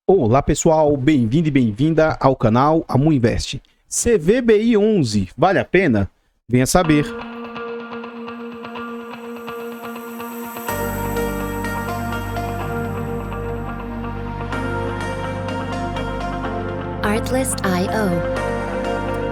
Olá pessoal, bem-vindo e bem-vinda ao canal Amu Invest. CVBI 11, vale a pena? Venha saber. Artlist.io.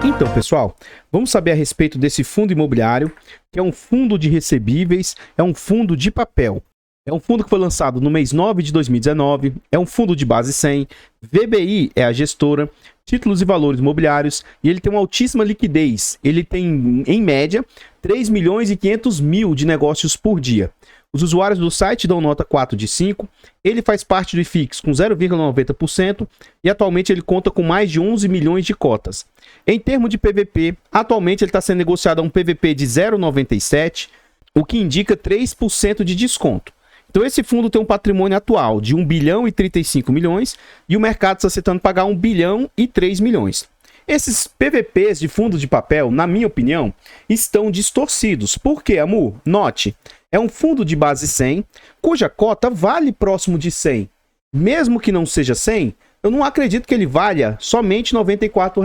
Então pessoal, vamos saber a respeito desse fundo imobiliário, que é um fundo de recebíveis, é um fundo de papel. É um fundo que foi lançado no mês 9 de 2019, é um fundo de base 100, VBI é a gestora, títulos e valores imobiliários, e ele tem uma altíssima liquidez. Ele tem, em média, 3 milhões e 500 mil de negócios por dia. Os usuários do site dão nota 4 de 5, ele faz parte do IFIX com 0,90% e atualmente ele conta com mais de 11 milhões de cotas. Em termos de PVP, atualmente ele está sendo negociado a um PVP de 0,97, o que indica 3% de desconto. Então esse fundo tem um patrimônio atual de 1 bilhão e 35 milhões e o mercado está aceitando pagar 1 bilhão e 3 milhões. Esses PVPs de fundos de papel, na minha opinião, estão distorcidos. Por quê, Amu? Note, é um fundo de base 100, cuja cota vale próximo de 100. Mesmo que não seja 100, eu não acredito que ele valha somente R$ 94.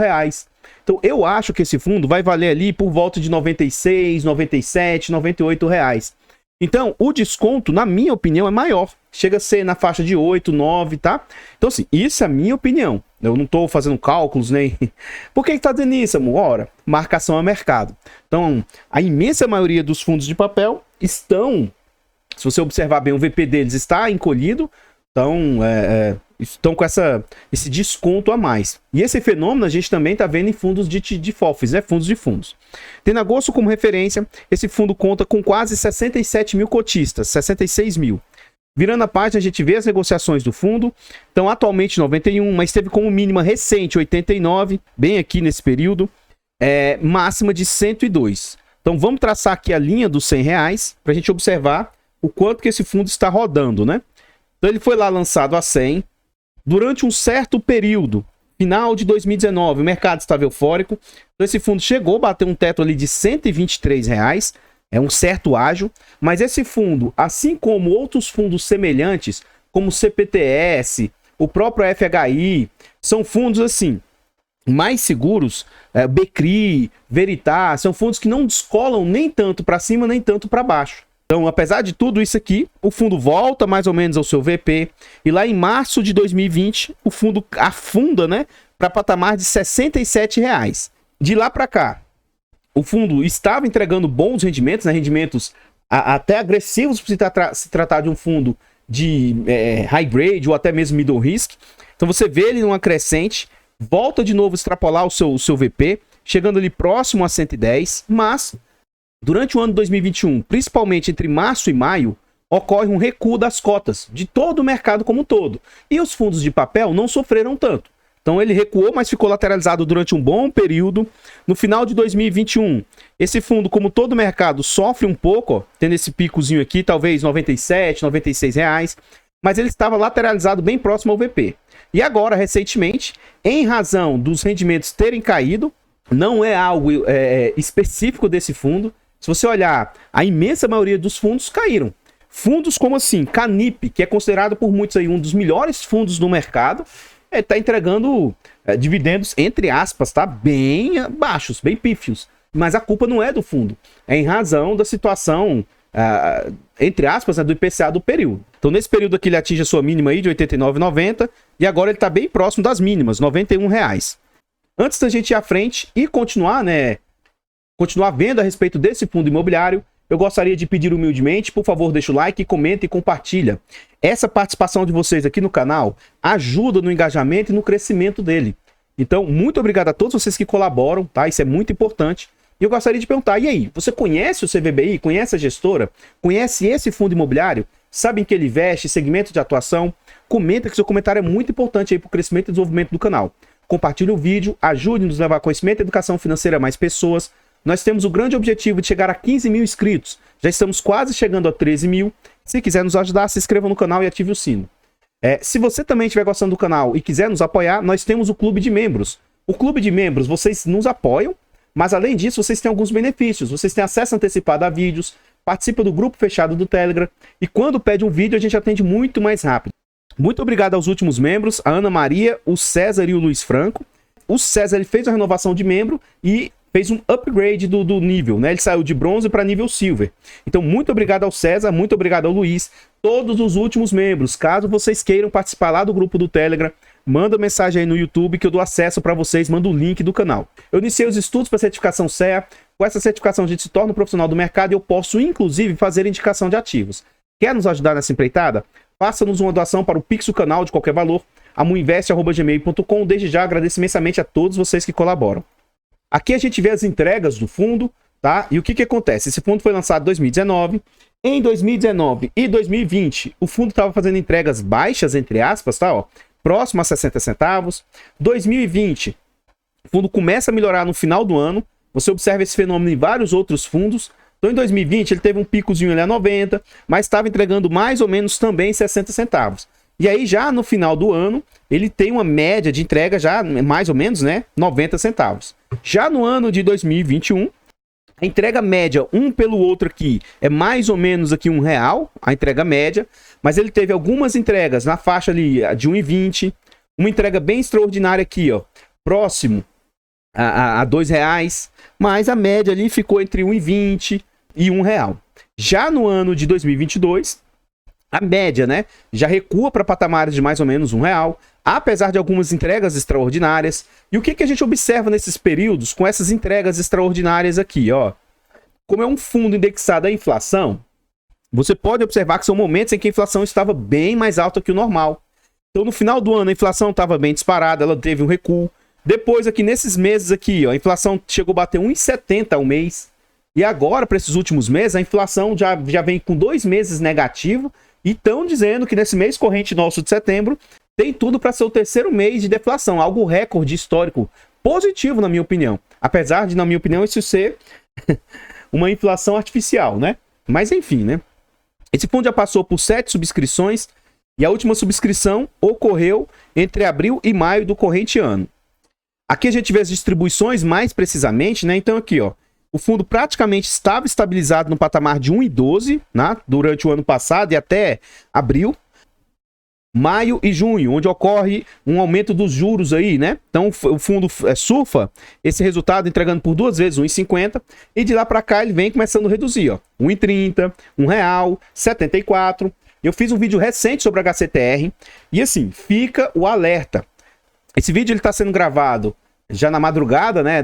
Então eu acho que esse fundo vai valer ali por volta de 96, 97, 98 reais. Então, o desconto, na minha opinião, é maior. Chega a ser na faixa de 8, 9, tá? Então, assim, isso é a minha opinião. Eu não tô fazendo cálculos, nem... Por que tá dizendo isso, amor? Ora, marcação a mercado. Então, a imensa maioria dos fundos de papel estão... Se você observar bem, o VP deles está encolhido. Então, estão com esse desconto a mais. E esse fenômeno a gente também está vendo em fundos de FOFs, né? Fundos de fundos. Tendo agosto como referência, esse fundo conta com quase 67 mil cotistas, 66 mil. Virando a página, a gente vê as negociações do fundo. Então, atualmente 91, mas teve como mínima recente 89, bem aqui nesse período, máxima de 102. Então, vamos traçar aqui a linha dos R$100 para a gente observar o quanto que esse fundo está rodando, né? Então ele foi lá lançado a 100, durante um certo período, final de 2019, o mercado estava eufórico, então esse fundo chegou, bateu um teto ali de R$123, é um certo ágio, mas esse fundo, assim como outros fundos semelhantes, como o CPTS, o próprio FHI, são fundos assim, mais seguros, Becri, Veritas, são fundos que não descolam nem tanto para cima, nem tanto para baixo. Então, apesar de tudo isso aqui, o fundo volta mais ou menos ao seu VP. E lá em março de 2020, o fundo afunda, né, para patamar de R$67. De lá para cá, o fundo estava entregando bons rendimentos, né, rendimentos até agressivos por se tratar de um fundo de high grade ou até mesmo middle risk. Então, você vê ele numa crescente, volta de novo a extrapolar o seu VP, chegando ali próximo a 110, mas... Durante o ano de 2021, principalmente entre março e maio, ocorre um recuo das cotas de todo o mercado como um todo. E os fundos de papel não sofreram tanto. Então ele recuou, mas ficou lateralizado durante um bom período. No final de 2021, esse fundo, como todo o mercado, sofre um pouco, ó, tendo esse picozinho aqui, talvez 97, 96 reais. Mas ele estava lateralizado bem próximo ao VP. E agora, recentemente, em razão dos rendimentos terem caído, não é algo específico desse fundo. Se você olhar, a imensa maioria dos fundos caíram. Fundos como assim, Canip, que é considerado por muitos aí um dos melhores fundos do mercado, está entregando dividendos, entre aspas, tá? Bem baixos, bem pífios. Mas a culpa não é do fundo, é em razão da situação, entre aspas, do IPCA do período. Então nesse período aqui ele atinge a sua mínima aí de R$ 89,90 e agora ele está bem próximo das mínimas, R$ 91. Antes da gente ir à frente e continuar, né? Continuar vendo a respeito desse fundo imobiliário, eu gostaria de pedir humildemente, por favor, deixa o like, comenta e compartilha. Essa participação de vocês aqui no canal ajuda no engajamento e no crescimento dele. Então, muito obrigado a todos vocês que colaboram, tá? Isso é muito importante. E eu gostaria de perguntar, e aí, você conhece o CVBI? Conhece a gestora? Conhece esse fundo imobiliário? Sabe em que ele investe? Segmento de atuação? Comenta que seu comentário é muito importante aí para o crescimento e desenvolvimento do canal. Compartilhe o vídeo, ajude-nos a levar conhecimento e educação financeira a mais pessoas. Nós temos o grande objetivo de chegar a 15 mil inscritos. Já estamos quase chegando a 13 mil. Se quiser nos ajudar, se inscreva no canal e ative o sino. Se você também estiver gostando do canal e quiser nos apoiar, nós temos o Clube de Membros. O Clube de Membros, vocês nos apoiam, mas além disso, vocês têm alguns benefícios. Vocês têm acesso antecipado a vídeos, participa do grupo fechado do Telegram e quando pede um vídeo, a gente atende muito mais rápido. Muito obrigado aos últimos membros, a Ana Maria, o César e o Luiz Franco. O César ele fez a renovação de membro e fez um upgrade do nível, né? Ele saiu de bronze para nível silver. Então, muito obrigado ao César, muito obrigado ao Luiz, todos os últimos membros. Caso vocês queiram participar lá do grupo do Telegram, manda mensagem aí no YouTube que eu dou acesso para vocês, manda o link do canal. Eu iniciei os estudos para certificação CEA. Com essa certificação a gente se torna um profissional do mercado e eu posso, inclusive, fazer indicação de ativos. Quer nos ajudar nessa empreitada? Faça-nos uma doação para o Pix do canal de qualquer valor, amuinvest@gmail.com. Desde já agradeço imensamente a todos vocês que colaboram. Aqui a gente vê as entregas do fundo, tá? E o que acontece? Esse fundo foi lançado em 2019. Em 2019 e 2020, o fundo estava fazendo entregas baixas, entre aspas, tá? Ó, próximo a 60 centavos. 2020, o fundo começa a melhorar no final do ano. Você observa esse fenômeno em vários outros fundos. Então, em 2020, ele teve um picozinho ali a 90, mas estava entregando mais ou menos também 60 centavos. E aí, já no final do ano, ele tem uma média de entrega já mais ou menos, né, 90 centavos. Já no ano de 2021, a entrega média, um pelo outro aqui, é mais ou menos aqui R$1, a entrega média, mas ele teve algumas entregas na faixa ali de 1,20, uma entrega bem extraordinária aqui, ó, próximo a R$2, mas a média ali ficou entre 1,20 e R$1. Já no ano de 2022, a média, né, já recua para patamares de mais ou menos R$1, apesar de algumas entregas extraordinárias. E o que a gente observa nesses períodos com essas entregas extraordinárias aqui, ó? Como é um fundo indexado à inflação, você pode observar que são momentos em que a inflação estava bem mais alta que o normal. Então, no final do ano, a inflação estava bem disparada, ela teve um recuo. Depois, aqui nesses meses aqui, ó, a inflação chegou a bater 1,70 ao mês. E agora, para esses últimos meses, a inflação já vem com 2 meses negativo. E estão dizendo que nesse mês corrente nosso de setembro, tem tudo para ser o terceiro mês de deflação. Algo recorde histórico positivo, na minha opinião. Apesar de, na minha opinião, isso ser uma inflação artificial, né? Mas enfim, né? Esse fundo já passou por 7 subscrições. E a última subscrição ocorreu entre abril e maio do corrente ano. Aqui a gente vê as distribuições mais precisamente, né? Então aqui, ó, o fundo praticamente estava estabilizado no patamar de 1,12, né, durante o ano passado e até abril, maio e junho, onde ocorre um aumento dos juros aí, né? Então o fundo surfa esse resultado entregando por 2 vezes 1,50 e de lá para cá ele vem começando a reduzir, ó, 1,30, R$1, 74. Eu fiz um vídeo recente sobre HCTR e assim, fica o alerta. Esse vídeo ele está sendo gravado já na madrugada, né,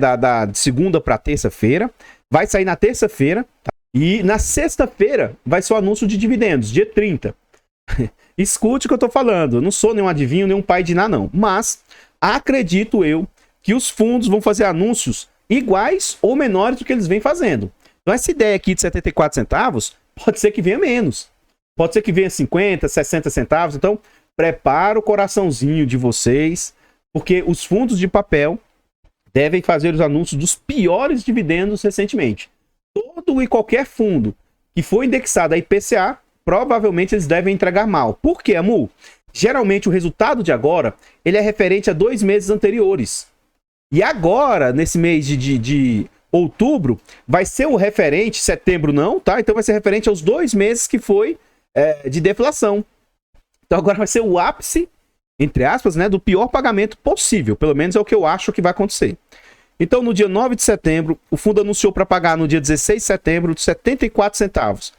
de segunda para terça-feira. Vai sair na terça-feira, tá? E na sexta-feira vai ser o anúncio de dividendos, dia 30. Escute o que eu tô falando. Eu não sou nenhum adivinho, nenhum pai de nada, não. Mas acredito eu que os fundos vão fazer anúncios iguais ou menores do que eles vêm fazendo. Então essa ideia aqui de 74 centavos pode ser que venha menos. Pode ser que venha 50, 60 centavos. Então prepara o coraçãozinho de vocês, porque os fundos de papel devem fazer os anúncios dos piores dividendos recentemente. Todo e qualquer fundo que for indexado a IPCA, provavelmente eles devem entregar mal. Por quê, Amu? Geralmente o resultado de agora, ele é referente a 2 meses anteriores. E agora, nesse mês de outubro, vai ser o referente, setembro não, tá? Então vai ser referente aos 2 meses que foi de deflação. Então agora vai ser o ápice, entre aspas, né, do pior pagamento possível. Pelo menos é o que eu acho que vai acontecer. Então, no dia 9 de setembro, o fundo anunciou para pagar no dia 16 de setembro de 74 centavos.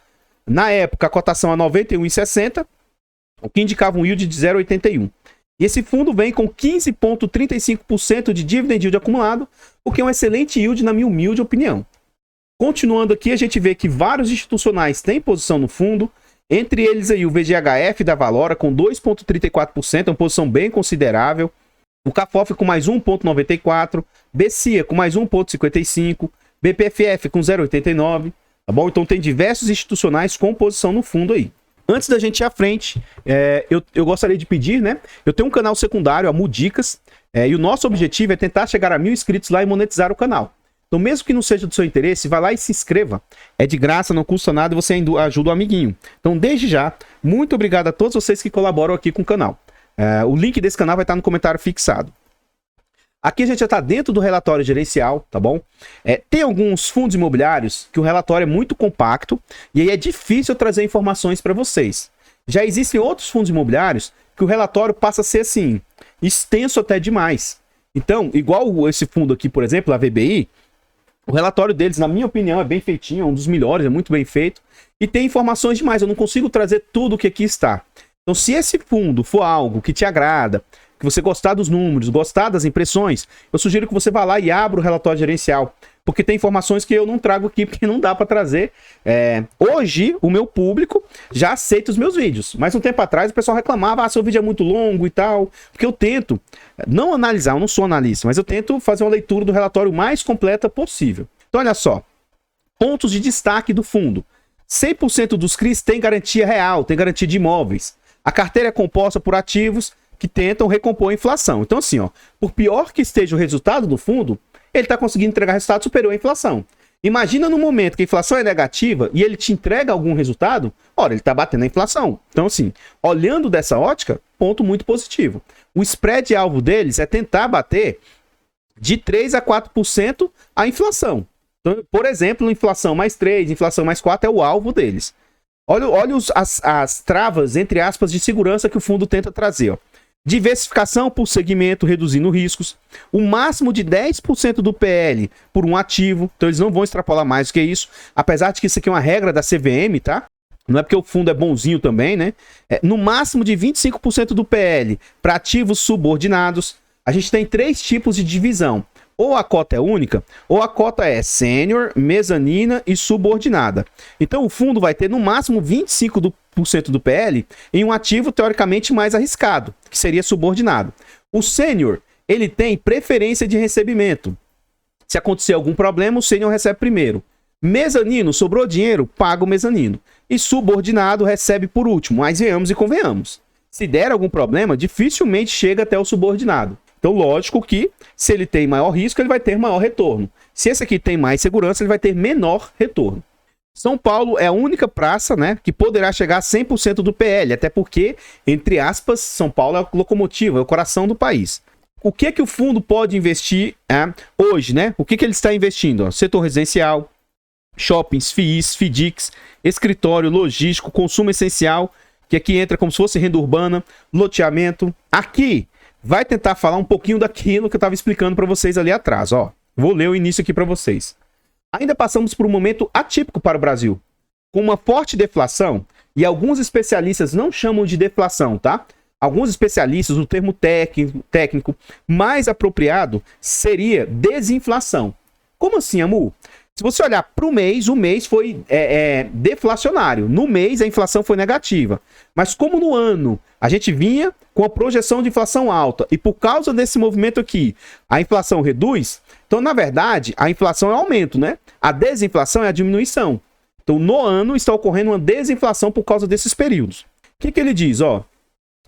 Na época, a cotação a 91,60, o que indicava um yield de 0,81. E esse fundo vem com 15,35% de dividend yield acumulado, o que é um excelente yield na minha humilde opinião. Continuando aqui, a gente vê que vários institucionais têm posição no fundo, entre eles aí o VGHF da Valora com 2,34%, uma posição bem considerável. O CAFOF com mais 1,94%, BCIA com mais 1,55%, BPFF com 0,89%, tá bom? Então tem diversos institucionais com posição no fundo aí. Antes da gente ir à frente, eu gostaria de pedir, né? Eu tenho um canal secundário, a Mudicas, e o nosso objetivo é tentar chegar a 1000 inscritos lá e monetizar o canal. Então, mesmo que não seja do seu interesse, vai lá e se inscreva. É de graça, não custa nada e você ajuda o amiguinho. Então, desde já, muito obrigado a todos vocês que colaboram aqui com o canal. O link desse canal vai estar no comentário fixado. Aqui a gente já está dentro do relatório gerencial, tá bom? Tem alguns fundos imobiliários que o relatório é muito compacto e aí é difícil eu trazer informações para vocês. Já existem outros fundos imobiliários que o relatório passa a ser assim, extenso até demais. Então, igual esse fundo aqui, por exemplo, a VBI, o relatório deles, na minha opinião, é bem feitinho, é um dos melhores, é muito bem feito, e tem informações demais, eu não consigo trazer tudo o que aqui está. Então, se esse fundo for algo que te agrada, que você gostar dos números, gostar das impressões, eu sugiro que você vá lá e abra o relatório gerencial, porque tem informações que eu não trago aqui, porque não dá para trazer. Hoje, o meu público já aceita os meus vídeos, mas um tempo atrás o pessoal reclamava, seu vídeo é muito longo e tal, porque eu tento não analisar, eu não sou analista, mas eu tento fazer uma leitura do relatório mais completa possível. Então, olha só, pontos de destaque do fundo. 100% dos CRIs tem garantia real, tem garantia de imóveis. A carteira é composta por ativos que tentam recompor a inflação. Então, assim, ó, por pior que esteja o resultado do fundo, ele está conseguindo entregar resultado superior à inflação. Imagina no momento que a inflação é negativa e ele te entrega algum resultado, ora, ele está batendo a inflação. Então, assim, olhando dessa ótica, ponto muito positivo. O spread alvo deles é tentar bater de 3 a 4% a inflação. Então, por exemplo, inflação mais 3, inflação mais 4 é o alvo deles. Olha as travas, entre aspas, de segurança que o fundo tenta trazer. Ó. Diversificação por segmento, reduzindo riscos. O máximo de 10% do PL por um ativo. Então eles não vão extrapolar mais do que isso. Apesar de que isso aqui é uma regra da CVM, tá? Não é porque o fundo é bonzinho também, né? No máximo de 25% do PL para ativos subordinados. A gente tem 3 tipos de divisão. Ou a cota é única, ou a cota é sênior, mezanina e subordinada. Então o fundo vai ter no máximo 25% do PL em um ativo teoricamente mais arriscado, que seria subordinado. O sênior, ele tem preferência de recebimento. Se acontecer algum problema, o sênior recebe primeiro. Mezanino, sobrou dinheiro, paga o mezanino. E subordinado recebe por último, mas venhamos e convenhamos. Se der algum problema, dificilmente chega até o subordinado. Então, lógico que se ele tem maior risco, ele vai ter maior retorno. Se esse aqui tem mais segurança, ele vai ter menor retorno. São Paulo é a única praça, né, que poderá chegar a 100% do PL, até porque, entre aspas, São Paulo é a locomotiva, é o coração do país. O que é que o fundo pode investir hoje, né? O que ele está investindo? Ó, setor residencial, shoppings, FIIs, FIDICs, escritório, logístico, consumo essencial, que aqui entra como se fosse renda urbana, loteamento. Aqui vai tentar falar um pouquinho daquilo que eu estava explicando para vocês ali atrás, ó. Vou ler o início aqui para vocês. Ainda passamos por um momento atípico para o Brasil, com uma forte deflação, e alguns especialistas não chamam de deflação, tá? Alguns especialistas, o termo técnico mais apropriado seria desinflação. Como assim, Amu? Se você olhar para o mês foi deflacionário. No mês, a inflação foi negativa. Mas como no ano a gente vinha com a projeção de inflação alta e por causa desse movimento aqui, a inflação reduz, então, na verdade, a inflação é aumento, né? A desinflação é a diminuição. Então, no ano está ocorrendo uma desinflação por causa desses períodos. O que ele diz? Ó,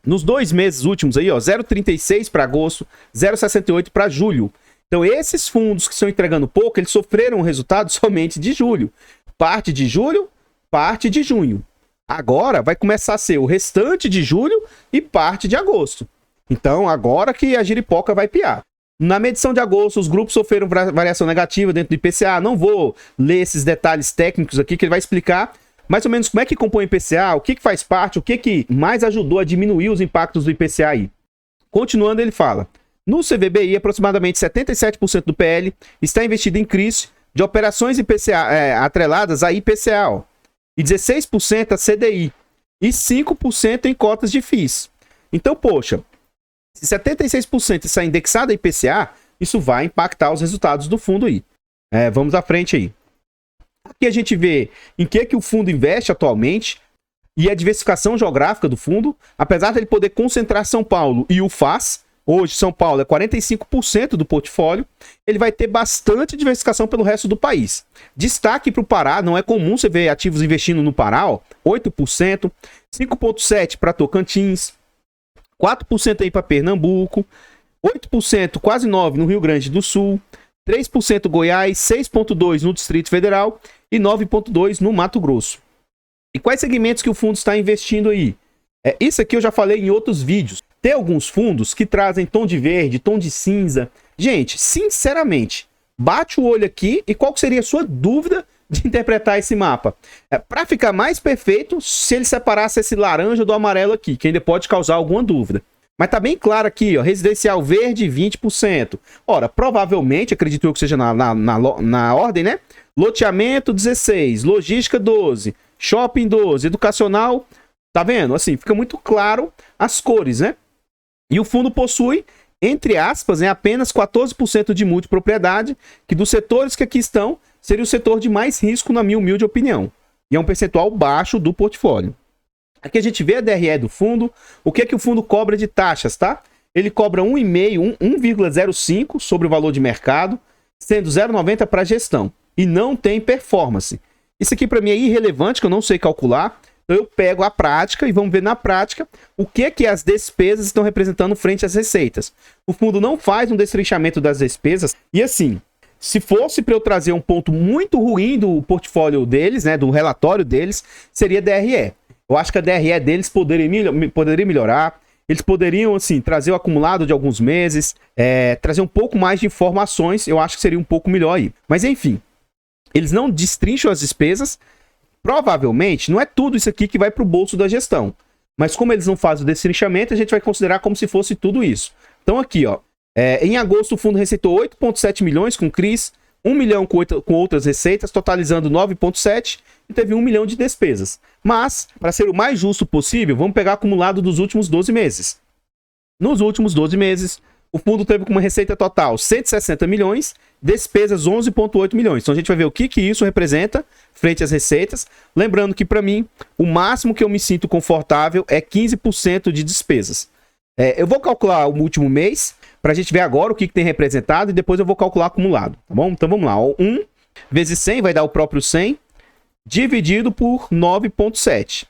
nos 2 meses últimos aí, ó, 0,36 para agosto, 0,68 para julho. Então, esses fundos que estão entregando pouco, eles sofreram o resultado somente de julho. Parte de julho, parte de junho. Agora vai começar a ser o restante de julho e parte de agosto. Então, agora que a giripoca vai piar. Na medição de agosto, os grupos sofreram variação negativa dentro do IPCA. Não vou ler esses detalhes técnicos aqui, que ele vai explicar mais ou menos como é que compõe o IPCA, o que faz parte, o que mais ajudou a diminuir os impactos do IPCA aí. Continuando, ele fala... No CVBI, aproximadamente 77% do PL está investido em CRIs de operações IPCA, atreladas a IPCA, ó, e 16% a CDI, e 5% em cotas de FIIs. Então, poxa, se 76% está indexado a IPCA, isso vai impactar os resultados do fundo aí. Vamos à frente aí. Aqui a gente vê em que o fundo investe atualmente e a diversificação geográfica do fundo, apesar de ele poder concentrar São Paulo, e o faz. Hoje, São Paulo é 45% do portfólio. Ele vai ter bastante diversificação pelo resto do país. Destaque para o Pará. Não é comum você ver ativos investindo no Pará. Ó, 8%. 5,7% para Tocantins. 4% aí para Pernambuco. 8%, quase 9% no Rio Grande do Sul. 3% Goiás. 6,2% no Distrito Federal. E 9,2% no Mato Grosso. E quais segmentos que o fundo está investindo aí? Isso aqui eu já falei em outros vídeos. Tem alguns fundos que trazem tom de verde, tom de cinza. Gente, sinceramente, bate o olho aqui e qual seria a sua dúvida de interpretar esse mapa? Para ficar mais perfeito, se ele separasse esse laranja do amarelo aqui, que ainda pode causar alguma dúvida. Mas tá bem claro aqui, ó, residencial verde 20%. Ora, provavelmente, acredito eu que seja na ordem, né? Loteamento 16, logística 12, shopping 12, educacional, tá vendo? Assim, fica muito claro as cores, né? E o fundo possui, entre aspas, apenas 14% de multipropriedade, que dos setores que aqui estão, seria o setor de mais risco, na minha humilde opinião. E é um percentual baixo do portfólio. Aqui a gente vê a DRE do fundo. O que é que o fundo cobra de taxas, tá? Ele cobra 1,05 sobre o valor de mercado, sendo 0,90 para gestão. E não tem performance. Isso aqui para mim é irrelevante, que eu não sei calcular. Então eu pego a prática e vamos ver na prática o que é que as despesas estão representando frente às receitas. O fundo não faz um destrinchamento das despesas. E assim, se fosse para eu trazer um ponto muito ruim do portfólio deles, né, do relatório deles, seria DRE. Eu acho que a DRE deles poderia melhorar. Eles poderiam, assim, trazer o acumulado de alguns meses, trazer um pouco mais de informações. Eu acho que seria um pouco melhor aí. Mas enfim, eles não destrincham as despesas. Provavelmente, não é tudo isso aqui que vai para o bolso da gestão. Mas como eles não fazem o destrinchamento, a gente vai considerar como se fosse tudo isso. Então aqui, ó, em agosto o fundo receitou 8,7 milhões com CRIs, 1 milhão com outras receitas, totalizando 9,7 e teve 1 milhão de despesas. Mas, para ser o mais justo possível, vamos pegar acumulado dos últimos 12 meses. Nos últimos 12 meses, o fundo teve como receita total 160 milhões, despesas 11,8 milhões. Então a gente vai ver o que isso representa frente às receitas. Lembrando que para mim, o máximo que eu me sinto confortável é 15% de despesas. Eu vou calcular o último mês, para a gente ver agora o que tem representado e depois eu vou calcular acumulado, tá bom? Então vamos lá, 1 vezes 100 vai dar o próprio 100, dividido por 9,7.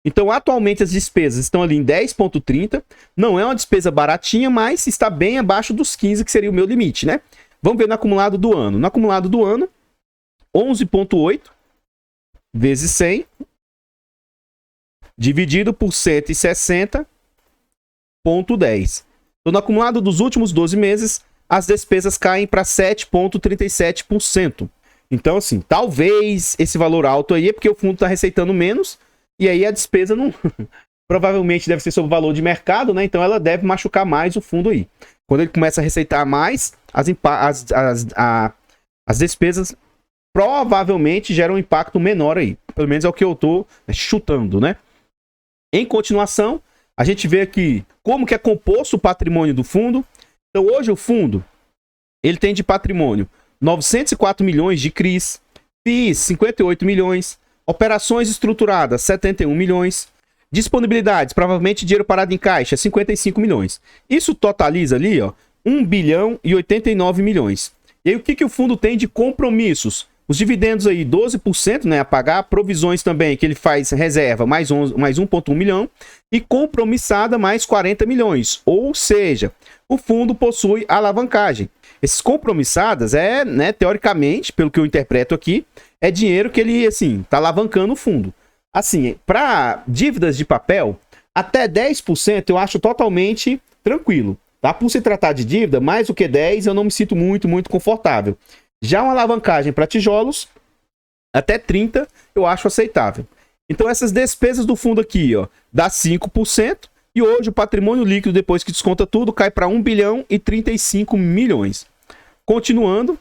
Então, atualmente, as despesas estão ali em 10,30. Não é uma despesa baratinha, mas está bem abaixo dos 15, que seria o meu limite, né? Vamos ver no acumulado do ano. No acumulado do ano, 11,8 vezes 100, dividido por 160,10. Então, no acumulado dos últimos 12 meses, as despesas caem para 7,37%. Então, assim, talvez esse valor alto aí é porque o fundo está receitando menos, e aí a despesa não... provavelmente deve ser sobre o valor de mercado, né? Então ela deve machucar mais o fundo aí. Quando ele começa a receitar mais, as despesas provavelmente geram um impacto menor aí. Pelo menos é o que eu tô chutando, né? Em continuação, a gente vê aqui como que é composto o patrimônio do fundo. Então hoje o fundo, ele tem de patrimônio 904 milhões de CRIs, FIIs 58 milhões, operações estruturadas 71 milhões, disponibilidades, provavelmente dinheiro parado em caixa, 55 milhões. Isso totaliza ali, ó, 1 bilhão e 89 milhões. E aí o que o fundo tem de compromissos? Os dividendos aí, 12%, né, a pagar, provisões também, que ele faz reserva, mais 1,1 milhão, e compromissada, mais 40 milhões. Ou seja, o fundo possui alavancagem. Esses compromissadas né, teoricamente, pelo que eu interpreto aqui, é dinheiro que ele, assim, tá alavancando o fundo. Assim, para dívidas de papel, até 10% eu acho totalmente tranquilo, tá? Por se tratar de dívida, mais do que 10 eu não me sinto muito confortável. Já uma alavancagem para tijolos, até 30 eu acho aceitável. Então essas despesas do fundo aqui, ó, dá 5%, e hoje o patrimônio líquido, depois que desconta tudo, cai para 1 bilhão e 35 milhões. Continuando,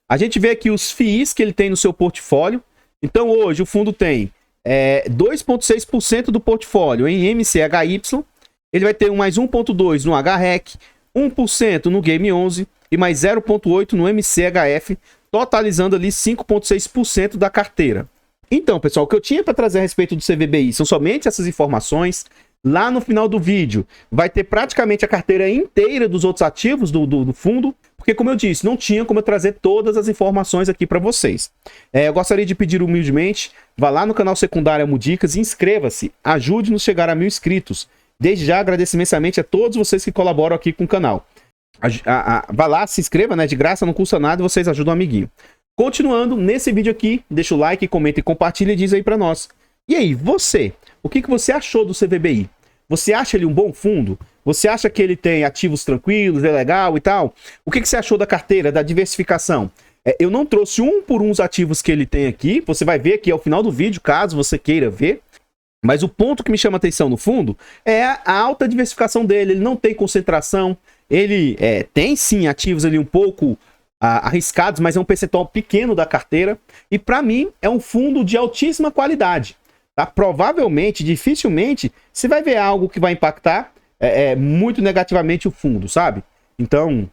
a gente vê aqui os FIIs que ele tem no seu portfólio. Então hoje o fundo tem 2,6% do portfólio em MCHY, ele vai ter mais 1,2% no HREC, 1% no Game 11 e mais 0,8% no MCHF, totalizando ali 5,6% da carteira. Então, pessoal, o que eu tinha para trazer a respeito do CVBI são somente essas informações. Lá no final do vídeo vai ter praticamente a carteira inteira dos outros ativos do fundo, porque, como eu disse, não tinha como eu trazer todas as informações aqui para vocês. Eu gostaria de pedir humildemente, vá lá no canal secundário Mudicas e inscreva-se, ajude-nos a chegar a 1000 inscritos. Desde já agradeço imensamente a todos vocês que colaboram aqui com o canal. Vá lá, se inscreva, né? De graça, não custa nada e vocês ajudam o amiguinho. Continuando, nesse vídeo aqui, deixa o like, comenta e compartilha e diz aí para nós. E aí, você? O que você achou do CVBI? Você acha ele um bom fundo? Você acha que ele tem ativos tranquilos, é legal e tal? O que você achou da carteira, da diversificação? Eu não trouxe um por um os ativos que ele tem aqui. Você vai ver aqui ao final do vídeo, caso você queira ver. Mas o ponto que me chama a atenção no fundo é a alta diversificação dele. Ele não tem concentração. Ele tem sim ativos ali um pouco arriscados, mas é um percentual pequeno da carteira. E para mim é um fundo de altíssima qualidade. Tá? Provavelmente, dificilmente, você vai ver algo que vai impactar muito negativamente o fundo, sabe? Então,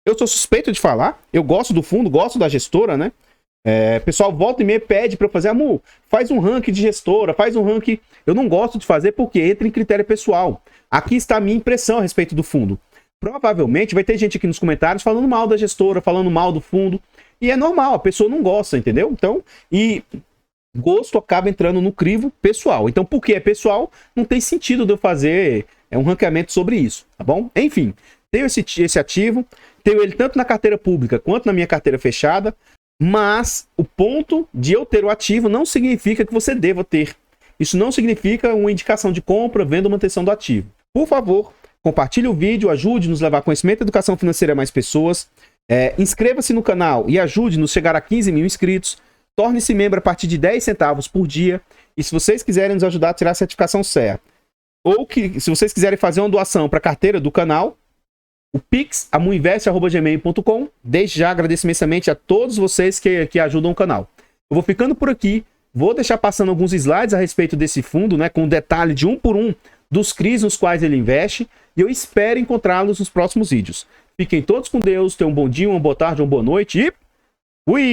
eu sou suspeito de falar. Eu gosto do fundo, gosto da gestora, né? Pessoal volta e meia pede para eu fazer, amor, faz um ranking de gestora, faz um ranking. Eu não gosto de fazer porque entra em critério pessoal. Aqui está a minha impressão a respeito do fundo. Provavelmente vai ter gente aqui nos comentários falando mal da gestora, falando mal do fundo. E é normal, a pessoa não gosta, entendeu? Então, gosto acaba entrando no crivo pessoal. Então, porque é pessoal, não tem sentido de eu fazer um ranqueamento sobre isso, tá bom? Enfim, tenho esse ativo, tenho ele tanto na carteira pública quanto na minha carteira fechada. Mas o ponto de eu ter o ativo não significa que você deva ter. Isso não significa uma indicação de compra, venda ou manutenção do ativo. Por favor, compartilhe o vídeo, ajude-nos a levar conhecimento e educação financeira a mais pessoas. Inscreva-se no canal e ajude-nos a chegar a 15 mil inscritos. Torne-se membro a partir de 10 centavos por dia. E se vocês quiserem nos ajudar a tirar a certificação CEA, ou que se vocês quiserem fazer uma doação para a carteira do canal, o Pix, amuinvest@gmail.com. Desde já agradeço imensamente a todos vocês que ajudam o canal. Eu vou ficando por aqui. Vou deixar passando alguns slides a respeito desse fundo, né? Com detalhe de um por um dos CRIs nos quais ele investe. E eu espero encontrá-los nos próximos vídeos. Fiquem todos com Deus. Tenham um bom dia, uma boa tarde, uma boa noite e... fui!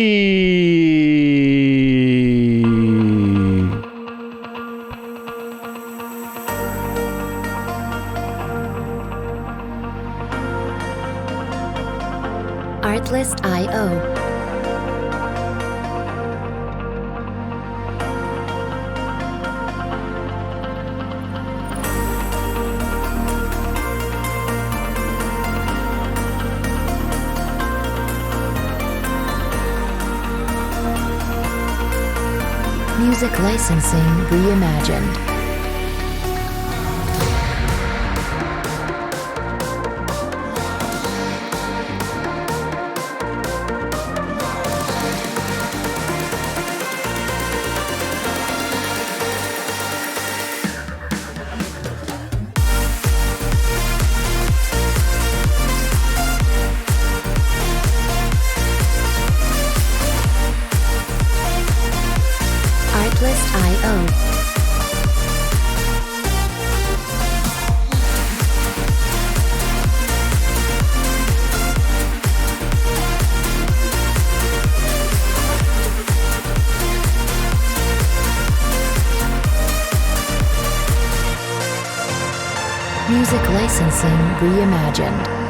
Artlist.io. Music licensing reimagined. Artlist.io. Music licensing reimagined.